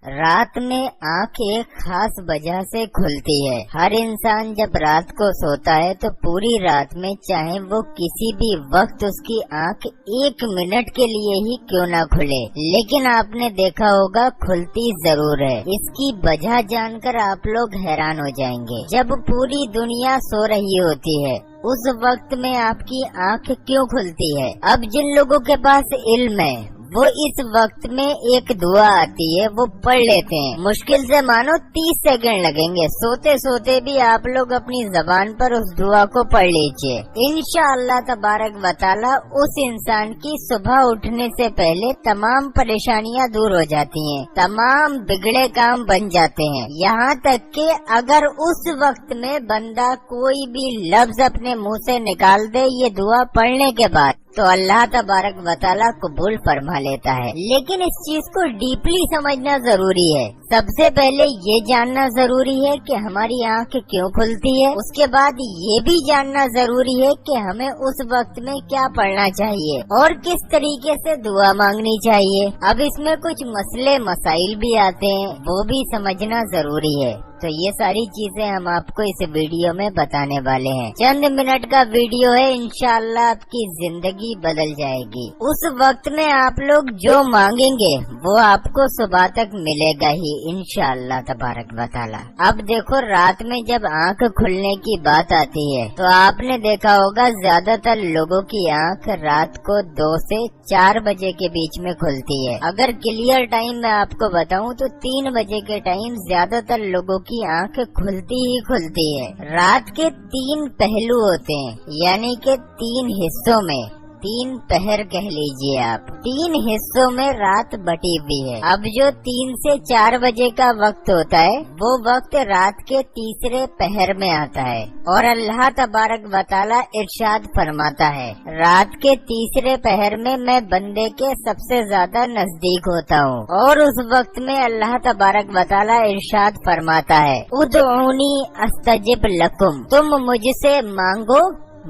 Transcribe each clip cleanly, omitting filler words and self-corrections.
رات میں آنکھ ایک خاص وجہ سے کھلتی ہے۔ ہر انسان جب رات کو سوتا ہے تو پوری رات میں چاہے وہ کسی بھی وقت اس کی آنکھ 1 منٹ کے لیے ہی کیوں نہ کھلے، لیکن آپ نے دیکھا ہوگا کھلتی ضرور ہے۔ اس کی وجہ جان کر آپ لوگ حیران ہو جائیں گے۔ جب پوری دنیا سو رہی ہوتی ہے اس وقت میں آپ کی آنکھ کیوں کھلتی ہے؟ اب جن لوگوں کے پاس علم ہے وہ اس وقت میں ایک دعا آتی ہے وہ پڑھ لیتے ہیں، مشکل سے مانو 30 سیکنڈ لگیں گے، سوتے سوتے بھی آپ لوگ اپنی زبان پر اس دعا کو پڑھ لیجئے۔ انشاءاللہ تبارک و تعالی اس انسان کی صبح اٹھنے سے پہلے تمام پریشانیاں دور ہو جاتی ہیں، تمام بگڑے کام بن جاتے ہیں، یہاں تک کہ اگر اس وقت میں بندہ کوئی بھی لفظ اپنے منہ سے نکال دے یہ دعا پڑھنے کے بعد تو اللہ تبارک و تعالی قبول فرما لیتا ہے۔ لیکن اس چیز کو ڈیپلی سمجھنا ضروری ہے۔ سب سے پہلے یہ جاننا ضروری ہے کہ ہماری آنکھ کیوں کھلتی ہے، اس کے بعد یہ بھی جاننا ضروری ہے کہ ہمیں اس وقت میں کیا پڑھنا چاہیے اور کس طریقے سے دعا مانگنی چاہیے۔ اب اس میں کچھ مسئلے مسائل بھی آتے ہیں، وہ بھی سمجھنا ضروری ہے۔ تو یہ ساری چیزیں ہم آپ کو اس ویڈیو میں بتانے والے ہیں۔ چند منٹ کا ویڈیو ہے، انشاءاللہ آپ کی زندگی بدل جائے گی۔ اس وقت میں آپ لوگ جو مانگیں گے وہ آپ کو صبح تک ملے گا ہی انشاءاللہ تبارک و تعالی۔ اب دیکھو رات میں جب آنکھ کھلنے کی بات آتی ہے تو آپ نے دیکھا ہوگا زیادہ تر لوگوں کی آنکھ رات کو 2 سے 4 بجے کے بیچ میں کھلتی ہے۔ اگر کلیئر ٹائم میں آپ کو بتاؤں تو 3 بجے کے ٹائم زیادہ تر لوگوں کی آنکھ کھلتی ہی کھلتی ہے۔ رات کے 3 پہلو ہوتے ہیں، یعنی کہ 3 حصوں میں 3 پہر کہہ لیجئے آپ، 3 حصوں میں رات بٹی ہوئی ہے۔ اب جو 3 سے 4 بجے کا وقت ہوتا ہے وہ وقت رات کے تیسرے پہر میں آتا ہے، اور اللہ تبارک و تعالی ارشاد فرماتا ہے رات کے تیسرے پہر میں میں بندے کے سب سے زیادہ نزدیک ہوتا ہوں، اور اس وقت میں اللہ تبارک و تعالی ارشاد فرماتا ہے ادعونی استجب لکم، تم مجھ سے مانگو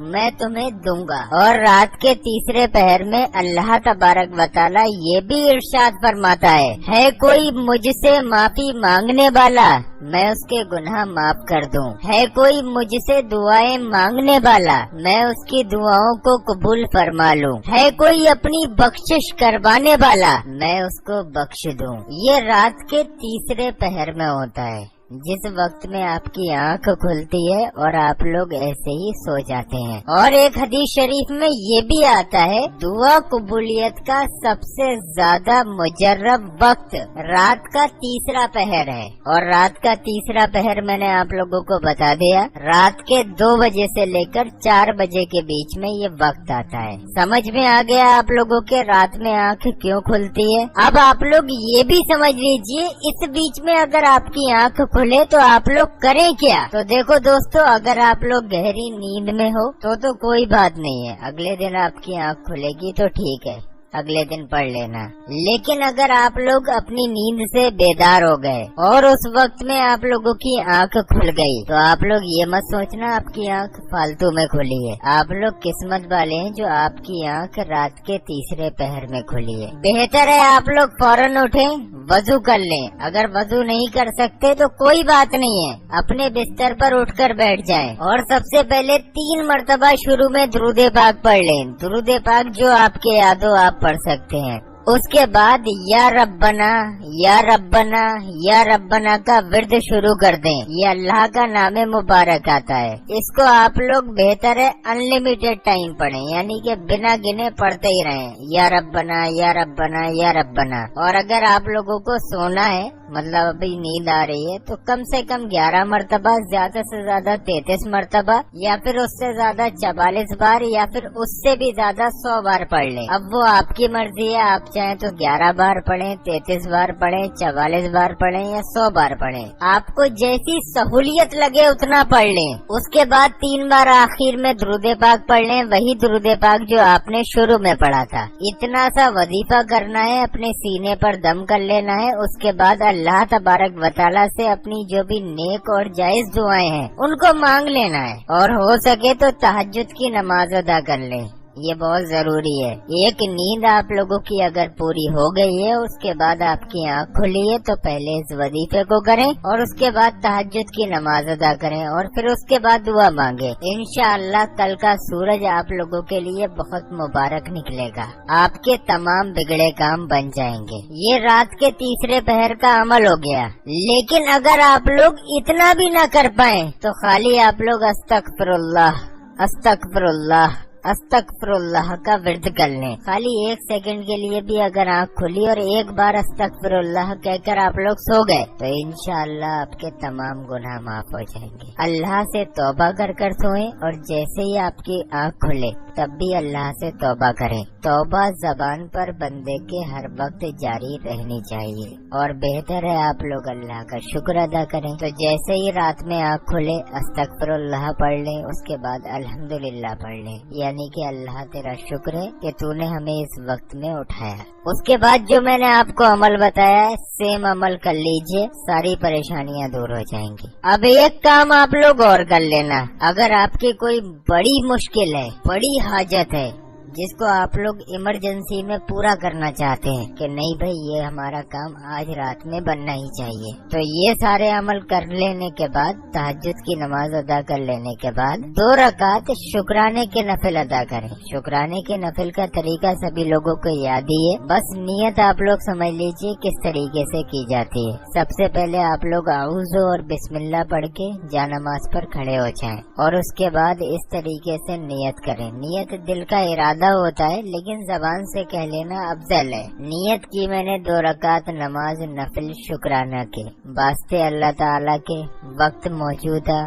میں تمہیں دوں گا۔ اور رات کے تیسرے پہر میں اللہ تبارک و تعالی یہ بھی ارشاد فرماتا ہے کوئی مجھ سے معافی مانگنے والا میں اس کے گناہ معاف کر دوں، ہے کوئی مجھ سے دعائیں مانگنے والا میں اس کی دعاؤں کو قبول فرما لوں، ہے کوئی اپنی بخشش کروانے والا میں اس کو بخش دوں۔ یہ رات کے تیسرے پہر میں ہوتا ہے، جس وقت میں آپ کی آنکھ کھلتی ہے اور آپ لوگ ایسے ہی سو جاتے ہیں۔ اور ایک حدیث شریف میں یہ بھی آتا ہے دعا قبولیت کا سب سے زیادہ مجرب وقت رات کا تیسرا پہر ہے، اور رات کا تیسرا پہر میں نے آپ لوگوں کو بتا دیا رات کے 2 بجے سے لے کر 4 بجے کے بیچ میں یہ وقت آتا ہے۔ سمجھ میں آ گیا آپ لوگوں کے رات میں آنکھ کیوں کھلتی ہے؟ اب آپ لوگ یہ بھی سمجھ لیجئے اس بیچ میں اگر آپ کی آنکھ کھلے تو آپ لوگ کریں کیا؟ تو دیکھو دوستو، اگر آپ لوگ گہری نیند میں ہو تو کوئی بات نہیں ہے، اگلے دن آپ کی آنکھ کھلے گی تو ٹھیک ہے، اگلے دن پڑھ لینا۔ لیکن اگر آپ لوگ اپنی نیند سے بیدار ہو گئے اور اس وقت میں آپ لوگوں کی آنکھ کھل گئی تو آپ لوگ یہ مت سوچنا آپ کی آنکھ فالتو میں کھلی ہے، آپ لوگ قسمت والے ہیں جو آپ کی آنکھ رات کے تیسرے پہر میں کھلی ہے۔ بہتر ہے آپ لوگ فوراً اٹھیں، وضو کر لیں، اگر وضو نہیں کر سکتے تو کوئی بات نہیں ہے، اپنے بستر پر اٹھ کر بیٹھ جائیں اور سب سے پہلے 3 مرتبہ شروع میں درود پاک پڑھ لیں۔ درود پاک جو آپ کے یاد ہو آپ پڑھ سکتے ہیں۔ اس کے بعد یا ربنا یا ربنا یا ربنا کا ورد شروع کر دیں، یہ اللہ کا نام مبارک آتا ہے، اس کو آپ لوگ بہتر ہے انلیمیٹڈ ٹائم پڑھیں، یعنی کہ بنا گنے پڑھتے ہی رہیں یا ربنا یا ربنا یا ربنا۔ اور اگر آپ لوگوں کو سونا ہے مطلب ابھی نیند آ رہی ہے تو کم سے کم 11 مرتبہ، زیادہ سے زیادہ 33 مرتبہ، یا پھر اس سے زیادہ 44 بار، یا پھر اس سے بھی زیادہ 100 بار پڑھ لیں۔ اب وہ آپ کی مرضی ہے، آپ چاہیں تو 11 بار پڑھیں، 33 بار پڑھیں، 44 بار پڑھیں یا 100 بار پڑھیں، آپ کو جیسی سہولیت لگے اتنا پڑھ لیں۔ اس کے بعد 3 بار آخر میں درود پاک پڑھ لیں، وہی درود پاک جو آپ نے شروع میں پڑھا تھا۔ اتنا سا وظیفہ کرنا ہے، اپنے سینے پر دم کر لینا ہے۔ اس کے بعد اللہ تبارک و تعالی سے اپنی جو بھی نیک اور جائز دعائیں ہیں ان کو مانگ لینا ہے، اور ہو سکے تو تہجد کی نماز ادا کر لیں۔ یہ بہت ضروری ہے۔ ایک نیند آپ لوگوں کی اگر پوری ہو گئی ہے، اس کے بعد آپ کی آنکھ کھلی ہے تو پہلے اس وظیفے کو کریں اور اس کے بعد تہجد کی نماز ادا کریں اور پھر اس کے بعد دعا مانگیں۔ انشاءاللہ کل کا سورج آپ لوگوں کے لیے بہت مبارک نکلے گا، آپ کے تمام بگڑے کام بن جائیں گے۔ یہ رات کے تیسرے پہر کا عمل ہو گیا، لیکن اگر آپ لوگ اتنا بھی نہ کر پائیں تو خالی آپ لوگ استغفر اللہ استغفر اللہ استغفر اللہ کا ورد کر لیں۔ خالی 1 سیکنڈ کے لیے بھی اگر آنکھ کھلی اور ایک بار استغفر اللہ کہہ کر آپ لوگ سو گئے تو انشاءاللہ آپ کے تمام گناہ معاف ہو جائیں گے۔ اللہ سے توبہ کر کر سوئیں اور جیسے ہی آپ کی آنکھ کھلے تب بھی اللہ سے توبہ کریں۔ توبہ زبان پر بندے کے ہر وقت جاری رہنی چاہیے اور بہتر ہے آپ لوگ اللہ کا شکر ادا کریں۔ تو جیسے ہی رات میں آنکھ کھلے استغفر اللہ پڑھ لیں، اس کے بعد الحمدللہ پڑھ لیں، یعنی کہ اللہ تیرا شکر ہے کہ تو نے ہمیں اس وقت میں اٹھایا۔ اس کے بعد جو میں نے آپ کو عمل بتایا ہے سیم عمل کر لیجئے، ساری پریشانیاں دور ہو جائیں گی۔ اب ایک کام آپ لوگ اور کر لینا، اگر آپ کی کوئی بڑی مشکل ہے، بڑی حاجت ہے جس کو آپ لوگ ایمرجنسی میں پورا کرنا چاہتے ہیں کہ نہیں بھائی یہ ہمارا کام آج رات میں بننا ہی چاہیے، تو یہ سارے عمل کر لینے کے بعد تہجد کی نماز ادا کر لینے کے بعد 2 رکعت شکرانے کے نفل ادا کریں۔ شکرانے کے نفل کا طریقہ سبھی لوگوں کو یاد ہی ہے، بس نیت آپ لوگ سمجھ لیجئے کس طریقے سے کی جاتی ہے۔ سب سے پہلے آپ لوگ اعوذ اور بسم اللہ پڑھ کے جانماز پر کھڑے ہو جائیں اور اس کے بعد اس طریقے سے نیت کریں۔ نیت دل کا ارادہ ہوتا ہے لیکن زبان سے کہہ لینا افضل ہے۔ نیت کی میں نے 2 رکعت نماز نفل شکرانہ کے واسطے اللہ تعالیٰ کے، وقت موجودہ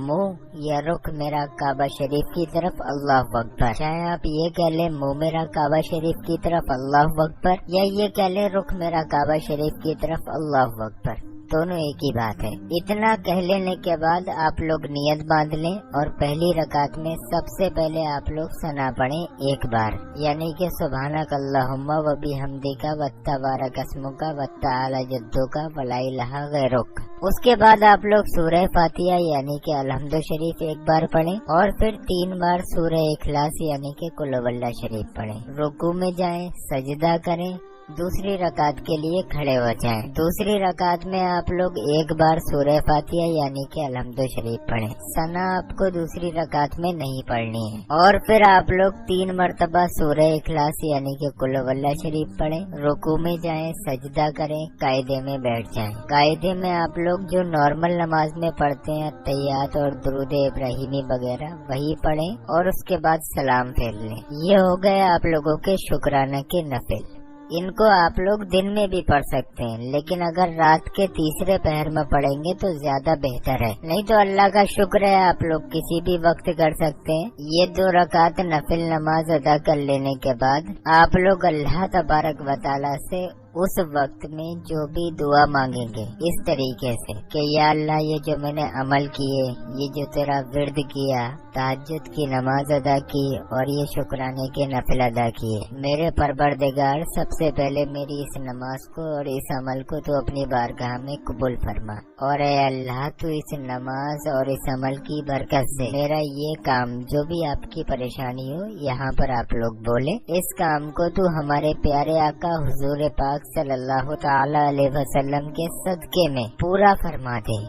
منہ یا رخ میرا کعبہ شریف کی طرف اللہ اکبر، چاہے آپ یہ کہہ لیں منہ میرا کعبہ شریف کی طرف اللہ اکبر یا یہ کہہ لیں رخ میرا کعبہ شریف کی طرف اللہ اکبر، دونوں ایک ہی بات ہے۔ اتنا کہہ لینے کے بعد آپ لوگ نیت باندھ لیں اور پہلی رکعت میں سب سے پہلے آپ لوگ ثنا پڑھیں 1 بار، یعنی کہ سبحانک اللہم و بحمدک و تبارک اسمک و تعالی جدک و لا الہ غیرک۔ اس کے بعد آپ لوگ سورہ فاتحہ یعنی کہ الحمد شریف 1 بار پڑھیں اور پھر 3 بار سورہ اخلاص یعنی کہ قل هو اللہ شریف پڑھیں۔ رکوع میں جائیں، سجدہ کریں، دوسری رکعت کے لیے کھڑے ہو جائیں۔ دوسری رکعت میں آپ لوگ 1 بار سورہ فاتحہ یعنی کہ الحمد شریف پڑھیں۔ ثنا آپ کو دوسری رکعت میں نہیں پڑھنی ہے اور پھر آپ لوگ 3 مرتبہ سورہ اخلاص یعنی کہ قل هو اللہ شریف پڑھیں۔ رکوع میں جائیں، سجدہ کریں، قاعدے میں بیٹھ جائیں۔ قاعدے میں آپ لوگ جو نارمل نماز میں پڑھتے ہیں تحیات اور درود ابراہیمی وغیرہ وہی پڑھیں اور اس کے بعد سلام پھیر لیں۔ یہ ہو گئے آپ لوگوں کے شکرانہ کے نفل۔ ان کو آپ لوگ دن میں بھی پڑھ سکتے ہیں لیکن اگر رات کے تیسرے پہر میں پڑھیں گے تو زیادہ بہتر ہے، نہیں تو اللہ کا شکر ہے آپ لوگ کسی بھی وقت کر سکتے ہیں۔ یہ 2 رکعت نفل نماز ادا کر لینے کے بعد آپ لوگ اللہ تبارک و تعالی سے اس وقت میں جو بھی دعا مانگیں گے اس طریقے سے کہ یا اللہ یہ جو میں نے عمل کیے، یہ جو تیرا ورد کیا، تہجد کی نماز ادا کی اور یہ شکرانے کے نفل ادا کیے، میرے پروردگار سب سے پہلے میری اس نماز کو اور اس عمل کو تو اپنی بارگاہ میں قبول فرما، اور اے اللہ تو اس نماز اور اس عمل کی برکت سے میرا یہ کام جو بھی آپ کی پریشانی ہو یہاں پر آپ لوگ بولے، اس کام کو تو ہمارے پیارے آقا حضور پاک صلی اللہ تعالی علیہ وسلم کے صدقے میں پورا فرما دے،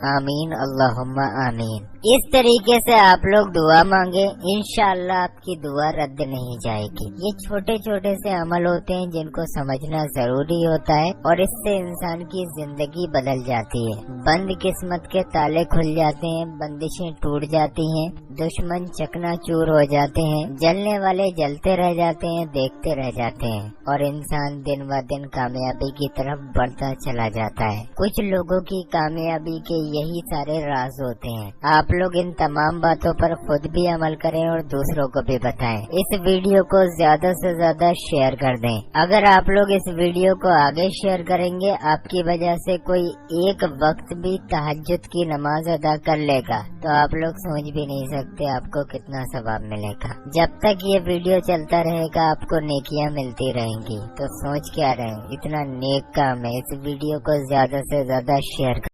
آمین اللہم آمین۔ اس طریقے سے آپ لوگ دعا مانگے، انشاءاللہ آپ کی دعا رد نہیں جائے گی۔ یہ چھوٹے چھوٹے سے عمل ہوتے ہیں جن کو سمجھنا ضروری ہوتا ہے اور اس سے انسان کی زندگی بدل جاتی ہے، بند قسمت کے تالے کھل جاتے ہیں، بندشیں ٹوٹ جاتی ہیں، دشمن چکنا چور ہو جاتے ہیں، جلنے والے جلتے رہ جاتے ہیں، دیکھتے رہ جاتے ہیں اور انسان دن ب دن کامیابی کی طرف بڑھتا چلا جاتا ہے۔ کچھ لوگوں کی کامیابی کے یہی سارے راز ہوتے ہیں۔ آپ لوگ ان تمام باتوں پر خود بھی عمل کریں اور دوسروں کو بھی بتائیں۔ اس ویڈیو کو زیادہ سے زیادہ شیئر کر دیں۔ اگر آپ لوگ اس ویڈیو کو آگے شیئر کریں گے، آپ کی وجہ سے کوئی ایک وقت بھی تہجد کی نماز ادا کر لے گا تو آپ لوگ سوچ بھی نہیں سکتے آپ کو کتنا ثواب ملے گا۔ جب تک یہ ویڈیو چلتا رہے گا آپ کو نیکیاں ملتی رہیں گی، تو سوچ کیا رہے، اتنا نیک کام ہے۔ اس ویڈیو کو زیادہ سے زیادہ شیئر